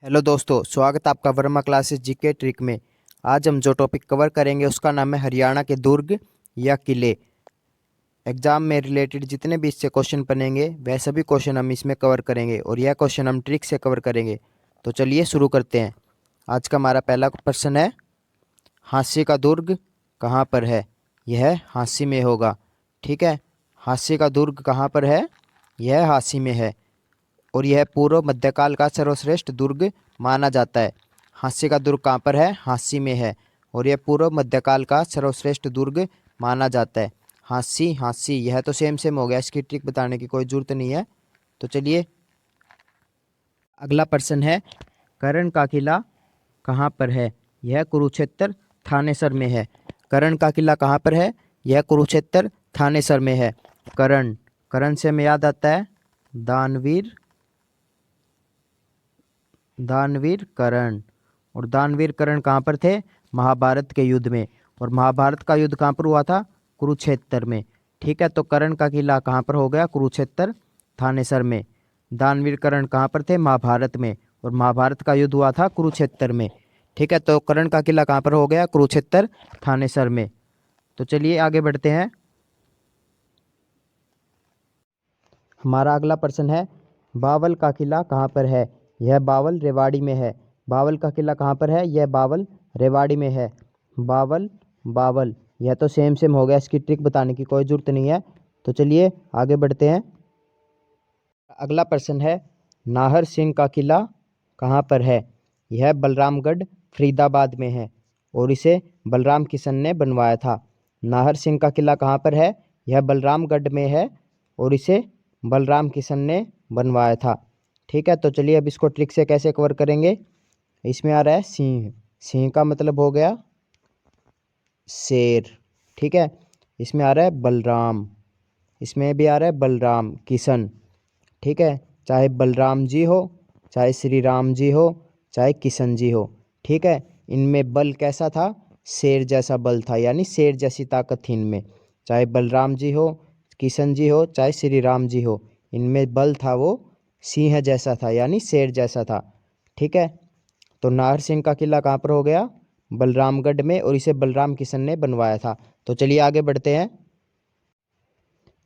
Hello दोस्तों, स्वागत है आपका वर्मा क्लासेस जीके ट्रिक में। आज हम जो टॉपिक कवर करेंगे उसका नाम है हरियाणा के दुर्ग या किले। एग्जाम में रिलेटेड जितने भी इससे क्वेश्चन बनेंगे वह सभी क्वेश्चन हम इसमें कवर करेंगे और यह क्वेश्चन हम ट्रिक से कवर करेंगे। तो चलिए शुरू करते हैं। आज का हमारा पहला प्रश्न है, हांसी का दुर्ग कहाँ पर है? यह हांसी में होगा। ठीक है, हांसी का दुर्ग कहाँ पर है? यह हांसी में है और यह पूर्व मध्यकाल का सर्वश्रेष्ठ दुर्ग माना जाता है। हांसी का दुर्ग कहाँ पर है? हांसी में है और यह पूर्व मध्यकाल का सर्वश्रेष्ठ दुर्ग माना जाता है। हांसी हांसी यह तो सेम सेम हो गया, इसकी ट्रिक बताने की कोई ज़रूरत नहीं है। तो चलिए अगला प्रश्न है, कर्ण का किला कहाँ पर है? यह कुरुक्षेत्र थानेसर में है। कर्ण का किला कहाँ पर है? यह कुरुक्षेत्र थानेसर में है। कर्ण, कर्ण से हमें याद आता है दानवीर, दानवीर कर्ण। और दानवीर कर्ण कहाँ पर थे? महाभारत के युद्ध में। और महाभारत का युद्ध कहाँ पर हुआ था? कुरुक्षेत्र में। ठीक है, तो कर्ण का किला कहाँ पर हो गया? कुरुक्षेत्र थानेसर में। दानवीर कर्ण कहाँ पर थे? महाभारत में। और महाभारत का युद्ध हुआ था कुरुक्षेत्र में। ठीक है, तो कर्ण का किला कहाँ पर हो गया? कुरुक्षेत्र थानेसर में। तो चलिए आगे बढ़ते हैं। हमारा अगला प्रश्न है, बावल का किला कहाँ पर है? यह बावल रेवाड़ी में है। बावल का किला कहाँ पर है? यह बावल रेवाड़ी में है। बावल बावल यह तो सेम सेम हो गया, इसकी ट्रिक बताने की कोई ज़रूरत नहीं है। तो चलिए आगे बढ़ते हैं। अगला प्रश्न है, नाहर सिंह का किला कहाँ पर है? यह बलरामगढ़ फरीदाबाद में है और इसे बलराम किशन ने बनवाया था। नाहर सिंह का किला कहाँ पर है? यह बलरामगढ़ में है और इसे बलराम किशन ने बनवाया था। ठीक है, तो चलिए अब इसको ट्रिक से कैसे कवर करेंगे। इसमें आ रहा है सिंह, सिंह का मतलब हो गया शेर। ठीक है, इसमें आ रहा है बलराम, इसमें भी आ रहा है बलराम किशन। ठीक है, चाहे बलराम जी हो, चाहे श्री राम जी हो, चाहे किशन जी हो। ठीक है, इनमें बल कैसा था? शेर जैसा बल था, यानी शेर जैसी ताकत थी इनमें। चाहे बलराम जी हो, किशन जी हो, चाहे श्री राम जी हो, इनमें बल था वो सिंह जैसा था, यानी शेर जैसा था। ठीक है, तो नाहर सिंह का किला कहाँ पर हो गया? बलरामगढ़ में और इसे बलराम किशन ने बनवाया था। तो चलिए आगे बढ़ते हैं।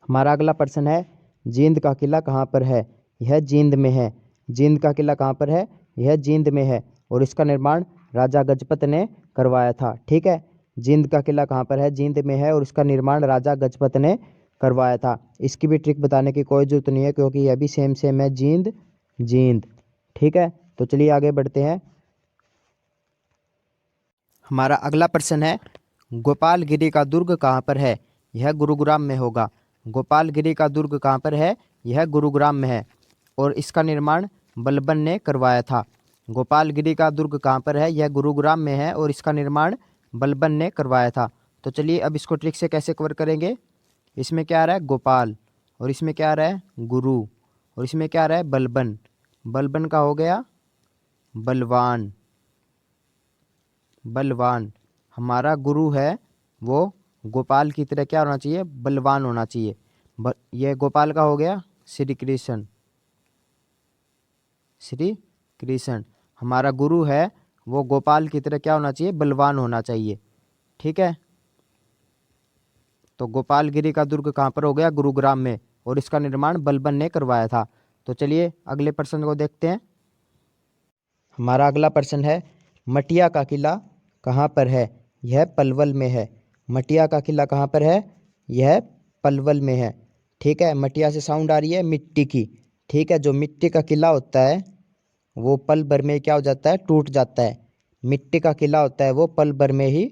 हमारा अगला प्रश्न है, जींद का किला कहाँ पर है? यह जींद में है। जींद का किला कहाँ पर है? यह जींद में है और इसका निर्माण राजा गजपत ने करवाया था। ठीक है, जींद का किला कहाँ पर है? जींद में है और इसका निर्माण राजा गजपत ने करवाया था। इसकी भी ट्रिक बताने की कोई ज़रूरत नहीं है क्योंकि यह भी सेम सेम है, जींद जींद। ठीक है, तो चलिए आगे बढ़ते हैं। हमारा अगला प्रश्न है, गोपालगिरी का दुर्ग कहाँ पर है? यह गुरुग्राम में होगा। गोपालगिरी का दुर्ग कहाँ पर है? यह गुरुग्राम में है और इसका निर्माण बलबन ने करवाया था। गोपालगिरी का दुर्ग कहाँ पर है? यह गुरुग्राम में है और इसका निर्माण बलबन ने करवाया था। तो चलिए अब इसको ट्रिक से कैसे कवर करेंगे। इसमें क्या आ रहा है? गोपाल, और इसमें क्या आ रहा है? गुरु, और इसमें क्या आ रहा है? बलबन। बलबन का हो गया बलवान, बलवान। हमारा गुरु है वो गोपाल की तरह क्या होना चाहिए? बलवान होना चाहिए। ये गोपाल का हो गया श्री कृष्ण, श्री कृष्ण। हमारा गुरु है वो गोपाल की तरह क्या होना चाहिए? बलवान होना चाहिए। ठीक है, तो गोपालगिरी का दुर्ग कहाँ पर हो गया? गुरुग्राम में और इसका निर्माण बलबन ने करवाया था। तो चलिए अगले प्रश्न को देखते हैं। हमारा अगला प्रश्न है, मटिया का किला कहाँ पर है? यह पलवल में है। मटिया का किला कहाँ पर है? यह पलवल में है। ठीक है, मटिया से साउंड आ रही है मिट्टी की। ठीक है, जो मिट्टी का किला होता है वो पल भर में क्या हो जाता है? टूट जाता है। मिट्टी का किला होता है वो पल भर में ही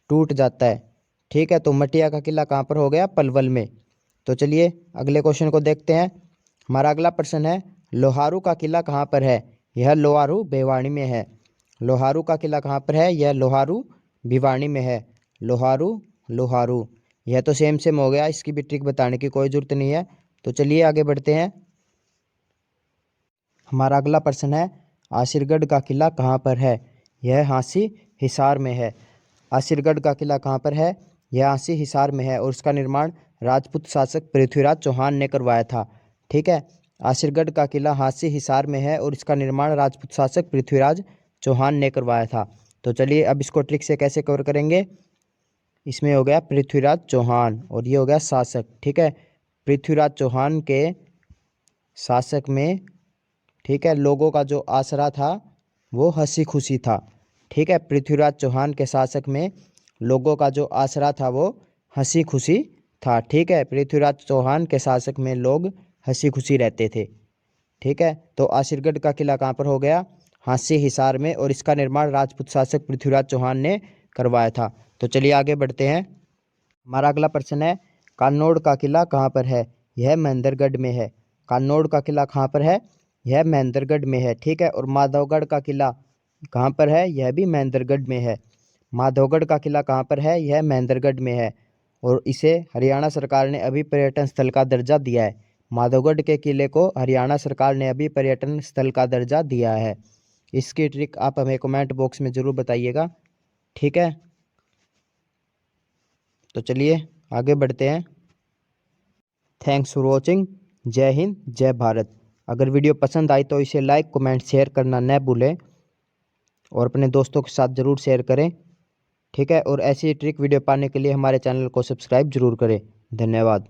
टूट जाता है। ठीक है, तो मटिया का किला कहाँ पर हो गया? पलवल में। तो चलिए अगले क्वेश्चन को देखते हैं। हमारा अगला प्रश्न है, लोहारू का किला कहाँ पर है? यह लोहारू भिवानी में है। लोहारू का किला कहाँ पर है? यह लोहारू भिवानी में है। लोहारू लोहारू यह तो सेम सेम हो गया, इसकी भी ट्रिक बताने की कोई ज़रूरत नहीं है। तो चलिए आगे बढ़ते हैं। हमारा अगला प्रश्न है, आसिरगढ़ का किला कहाँ पर है? यह हांसी हिसार में है। आसिरगढ़ का किला कहाँ पर है? यह हांसी हिसार में है और उसका निर्माण राजपूत शासक पृथ्वीराज चौहान ने करवाया था। ठीक है, आसिरगढ़ का किला हांसी हिसार में है और इसका निर्माण राजपूत शासक पृथ्वीराज चौहान ने करवाया था। तो चलिए अब इसको ट्रिक से कैसे कवर करेंगे। इसमें हो गया पृथ्वीराज चौहान और ये हो गया शासक, ठीक है। पृथ्वीराज चौहान के शासक में, ठीक है, लोगों का जो आसरा था वो हंसी खुशी था, ठीक है। पृथ्वीराज चौहान के शासक में लोगों का जो आसरा था वो हंसी खुशी था, ठीक है। पृथ्वीराज चौहान के शासक में लोग हंसी खुशी रहते थे, ठीक है। तो आसिरगढ़ का किला कहाँ पर हो गया, हांसी हिसार में, और इसका निर्माण राजपूत शासक पृथ्वीराज चौहान ने करवाया था। तो चलिए आगे बढ़ते हैं। हमारा अगला प्रश्न है, कान्नौड़ का किला कहाँ पर है। यह महेंद्रगढ़ में है। कान्नौड़ का किला कहाँ पर है, यह महेंद्रगढ़ में है, ठीक है। और माधवगढ़ का किला कहाँ पर है, यह भी महेंद्रगढ़ में है। माधवगढ़ का किला कहाँ पर है, यह महेंद्रगढ़ में है और इसे हरियाणा सरकार ने अभी पर्यटन स्थल का दर्जा दिया है। माधवगढ़ के किले को हरियाणा सरकार ने अभी पर्यटन स्थल का दर्जा दिया है। इसकी ट्रिक आप हमें कमेंट बॉक्स में ज़रूर बताइएगा, ठीक है। तो चलिए आगे बढ़ते हैं। Thanks for watching. जय हिंद, जय भारत। अगर वीडियो पसंद आई तो इसे लाइक, कमेंट, शेयर करना न भूलें और अपने दोस्तों के साथ ज़रूर शेयर करें, ठीक है। और ऐसी ट्रिक वीडियो पाने के लिए हमारे चैनल को सब्सक्राइब जरूर करें। धन्यवाद।